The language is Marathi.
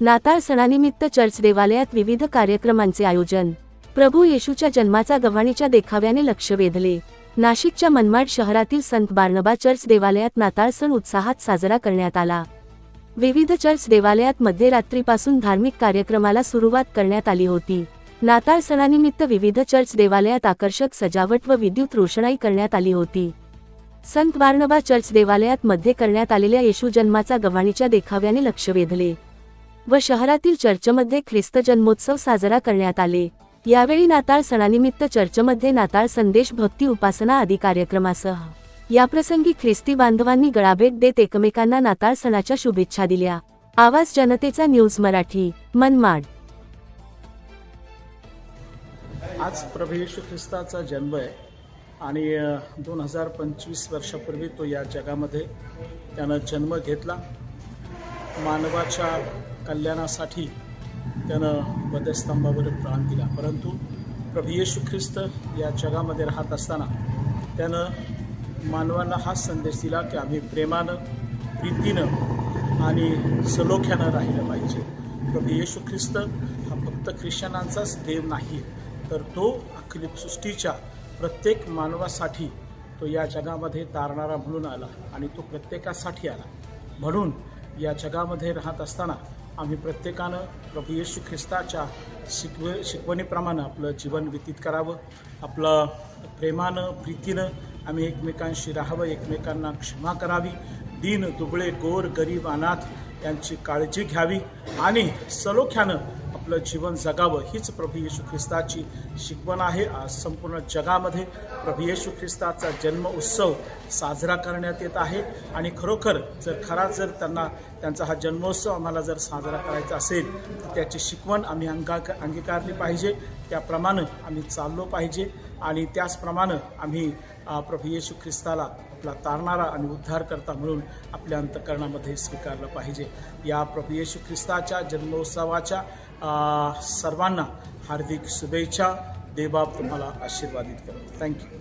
नाताळ सणानिमित्त चर्च देवालयात विविध कार्यक्रमांचे आयोजन। प्रभू येशूच्या जन्माचा गव्हाणीच्या देखाव्याने लक्ष वेधले। नाशिकच्या मनमाड शहरातील संत बार्नबा चर्च देवालयात नाताळ सण उत्साहात साजरा करण्यात आला। विविध चर्च देवालयात मध्यरात्रीपासून धार्मिक कार्यक्रमाला सुरुवात करण्यात आली होती। नाताळ सणानिमित्त विविध चर्च देवालयात आकर्षक सजावट व विद्युत रोषणाई करण्यात आली होती। संत बार्नबा चर्च देवालयात मध्ये करण्यात आलेल्या येशू जन्माचा गव्हाणीच्या देखाव्याने लक्ष वेधले व शहरातील चर्चमध्ये ख्रिस्त जन्मोत्सव साजरा करण्यात आले। यावेळी नाताळ सणानिमित्त चर्चमध्ये नाताळ संदेश, भक्ती, उपासना आदी कार्यक्रमासह याप्रसंगी ख्रिस्ती बांधवांनी गळाभेट देत एकमेकांना नाताळ सणाच्या शुभेच्छा दिल्या। आवाज जनतेचा न्यूज मराठी, मनमाड। आज प्रभू येशू ख्रिस्ताचा जन्म आहे आणि 2025 वर्षापूर्वी तो या जगामध्ये त्यानं जन्म घेतला। मानवाच्या कल्याणासाठी त्यानं वधस्तंभावर प्राण दिला। परंतु प्रभू येशू ख्रिस्त या जगामध्ये राहत असताना त्यानं मानवांना हा संदेश दिला की आम्ही प्रेमानं, प्रीतीनं आणि सलोख्यानं राहिलं पाहिजे। प्रभू येशू ख्रिस्त हा फक्त ख्रिश्चनांचाच देव नाही, तर तो अखिल सृष्टीच्या प्रत्येक मानवासाठी तो या जगामध्ये तारणारा म्हणून आला आणि तो प्रत्येकासाठी आला। म्हणून या जगामध्ये राहत असताना आम्ही प्रत्येकानं प्रभू येशू ख्रिस्ताच्या शिकवणीप्रमाणे आपलं जीवन व्यतीत करावं। आपलं प्रेमानं, प्रीतीनं आम्ही एकमेकांशी राहावं, एकमेकांना क्षमा करावी, दीन दुबळे, गोर, गरीब, अनाथ यांची काळजी घ्यावी आणि सलोख्यानं आपलं जीवन जगावं। हीच प्रभू येशू ख्रिस्ताची शिकवण आहे। आज संपूर्ण जगामध्ये प्रभू येशू ख्रिस्ताचा जन्म उत्सव साजरा करण्यात येत आहे आणि खरोखर जर त्यांचा हा जन्मोत्सव आम्हाला जर साजरा करायचा असेल तर त्याची शिकवण आम्ही अंगीकारली पाहिजे, त्याप्रमाणे आम्ही चाललो पाहिजे आणि त्याचप्रमाणे आम्ही प्रभू येशू ख्रिस्ताला आपला तारणारा आणि उद्धारकर्ता म्हणून आपल्या अंतःकरणामध्ये स्वीकारलं पाहिजे। या प्रभू येशू ख्रिस्ताच्या जन्मोत्सवाच्या सर्वांना हार्दिक शुभेच्छा। देवबाप तुम्हाला आशीर्वादित करो। थँक्यू।